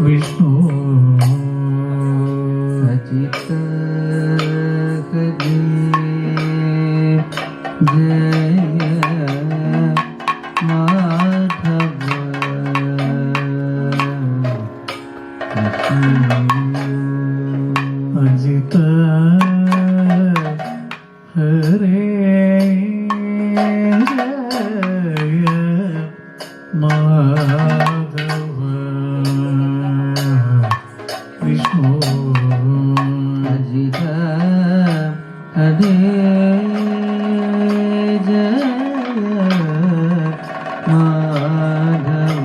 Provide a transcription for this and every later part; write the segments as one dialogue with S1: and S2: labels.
S1: विष्णु
S2: अजित हरे जय माधव
S1: अजित हरे जय माधव विष्णु
S2: अजित हरे जय माधव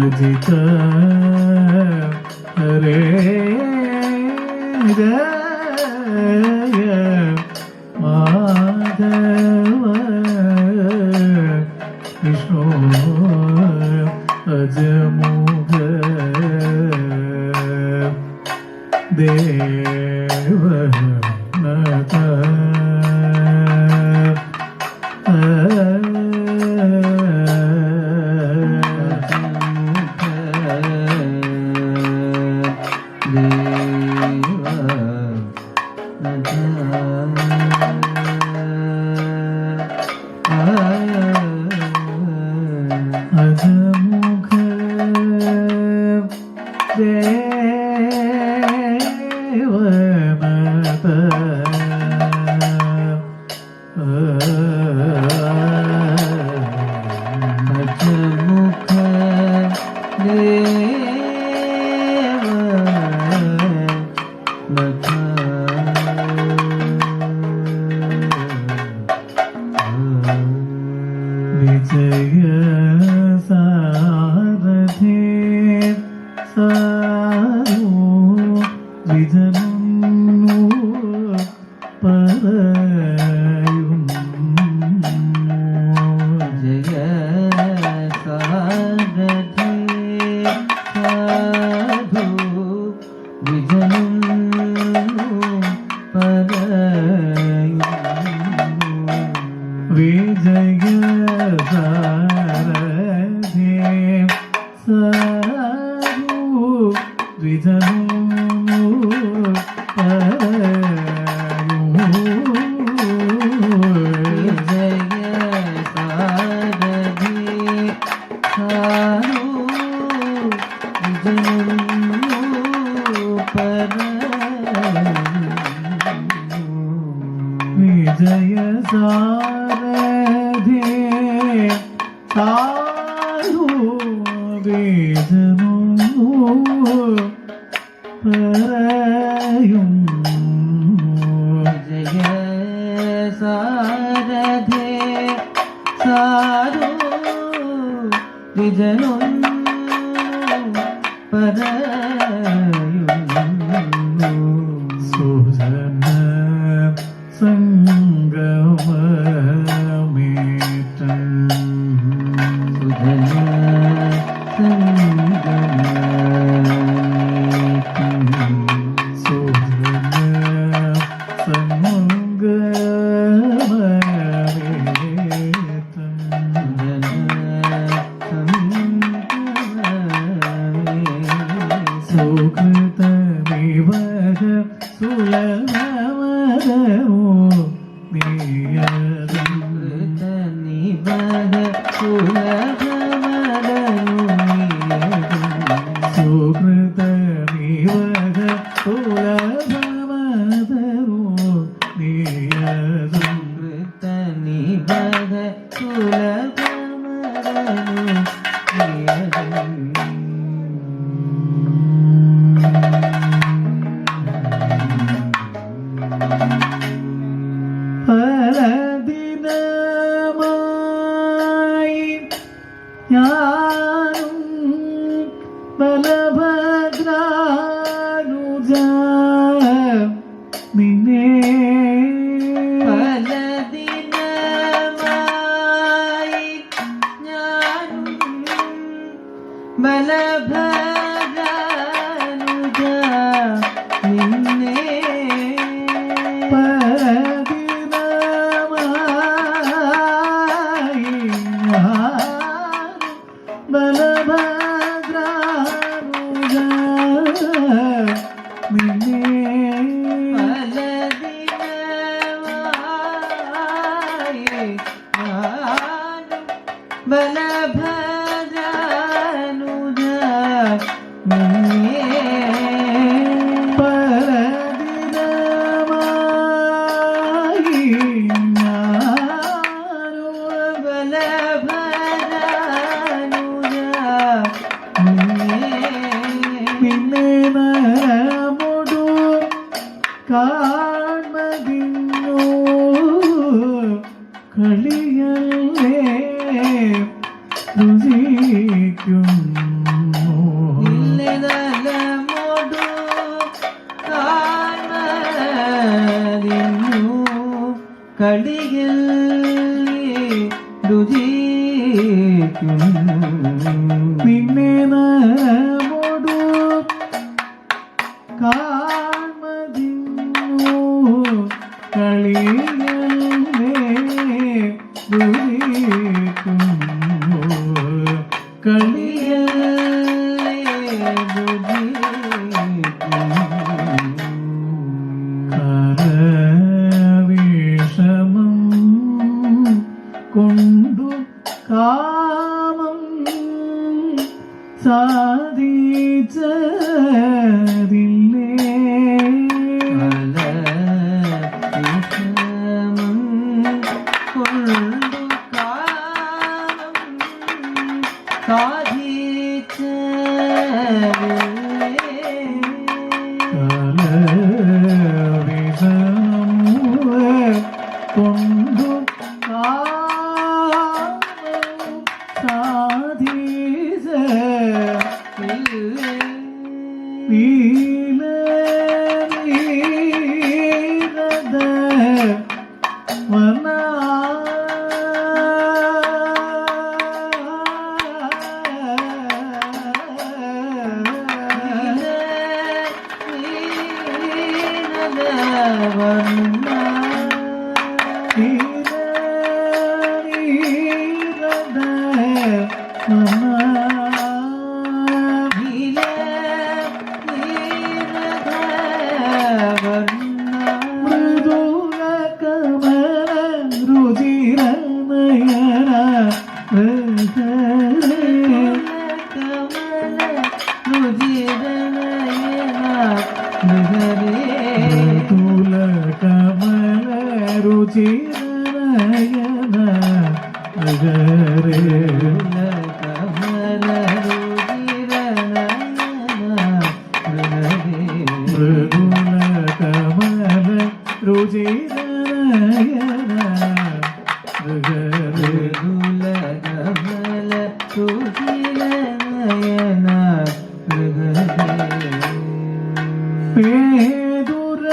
S1: अजित हरे जय माधव विष्णु अजमुख देव नता अजमुख देवनता
S2: अजमुख देवनता
S1: विजय सारथे सारो विजनु परयुं
S2: जय सारथे साधु विजनु परयुं
S1: विजय सारथे सारो विजनु विजय सारथे साधु विजनु परयुं
S2: जय सारथे साधु विजनु परयुं
S1: सुजन संगममेतं
S2: सुजन संगममेतं
S1: सुजन संगममेतं सुकृतमिव सुलभमदो नियतं
S2: निबध
S1: सुकृतमिव सुलभमदो नियतं
S2: निबध
S1: പരദിനമായി ഞാനും ബലഭദ്രാനുജ നിന്നെ
S2: പലദിനമായി ഞാനും ബലഭദ്രാനുജ നിന്നെ
S1: പരദിനമായി ഞാനും ബലഭദ്രാനുജ നിന്നെ
S2: ബലഭദ്രാനുജ നിന്നെ
S1: പരദിനമായി ഞാനും
S2: ബലഭദ്രാനുജ നിന്നെ
S1: പിന്നെ നരമൊടു കാൺമതിന്നു കളിയല്ലേ രുചിക്കുന്നു
S2: ഇല്ലതലമൊടു കാണുന്നു കളിയിൽ രുചിക്കുന്നു
S1: പിന്നെ നരമൊടു കാൺമതിന്നു കളിയല്ലേ രുചിക്കുന്നു കളിയല്ലേ കരവിഷമം കൊണ്ടു കാമം സാധിച്ചതില്ലേ കൊണ്ടു സാധിച്ച മൃദുല കമല രുചിരനയന മൃദുല കമല രുചിരനയന നഗരേ മൃദുല കമല രുചിരനയന നഗരേ പേതുര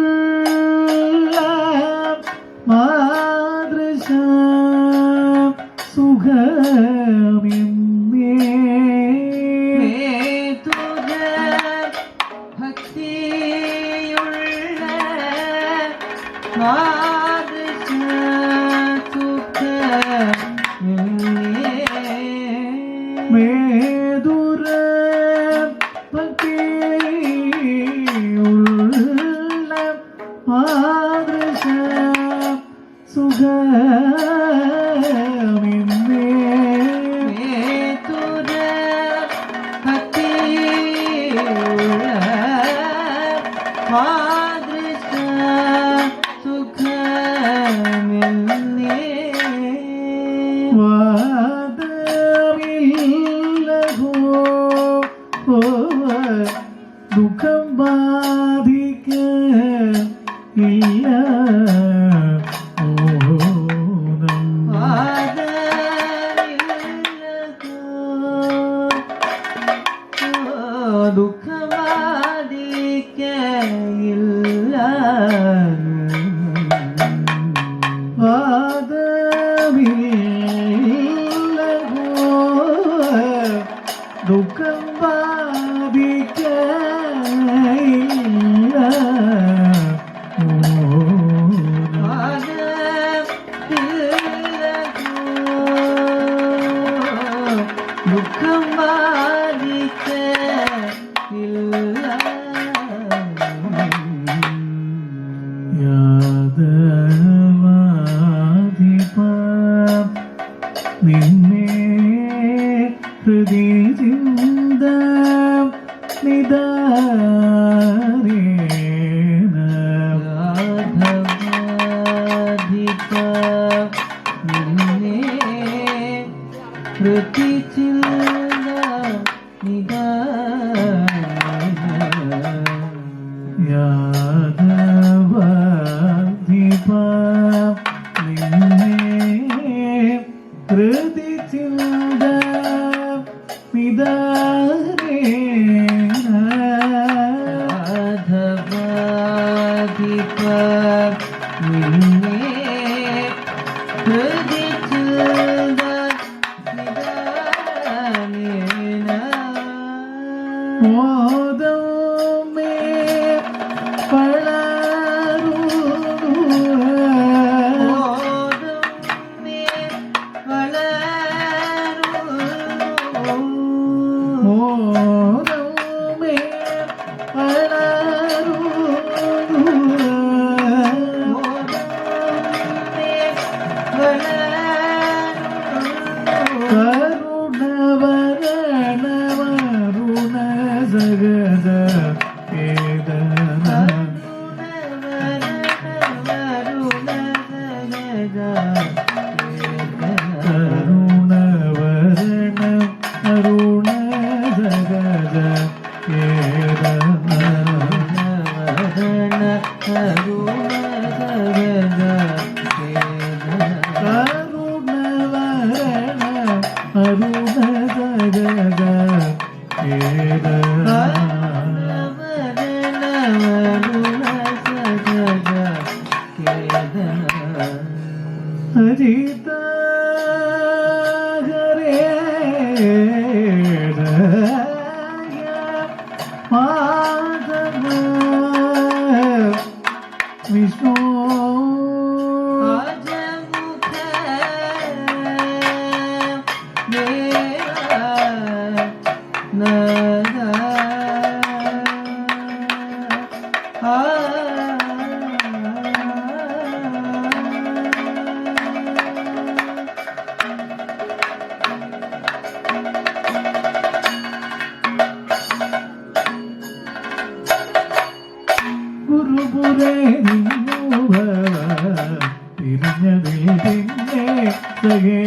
S1: ഭക്തിയുള്ള മാതൃശ സുഖമിന്നേ മേതുര ഭക്തിയുള്ള മാതൃശ സുഖമിന്നേ
S2: ദുഃഖം ബാധിക്ക ഇല്ല.
S1: യാദവാധിപ നിന്നെ ഹൃദി ചിന്ത നിദാരേന
S2: യാദവാധിപ നിന്നെ ഹൃദി ചിന്ത നിദാരേന.
S1: യാദവാധിപ നിന്നെ ഹൃദി ചിന്ത നിദാരേന.
S2: യാദവാധിപ നിന്നെ ഹൃദി ചിന്ത നിദാരേന.
S1: മോദമേ വളരുന്നു
S2: മോദമേ വളരുന്നു.
S1: മോദമേ വളരുന്നു
S2: മോദമേ വളരുന്നു.
S1: കരുണവരണവരുണ ജഗദ കേദന കരുണവരണ അരുണ ജഗദ കേദന കരുണവരണ അരുണ ജഗദ കേദന ഹരിത ഹരേ മാധവ വിഷ്ണു ഗുരുപുരേ നിന്നു ഭവ തിരിഞ്ഞതിൽ പിന്നെ സഹേ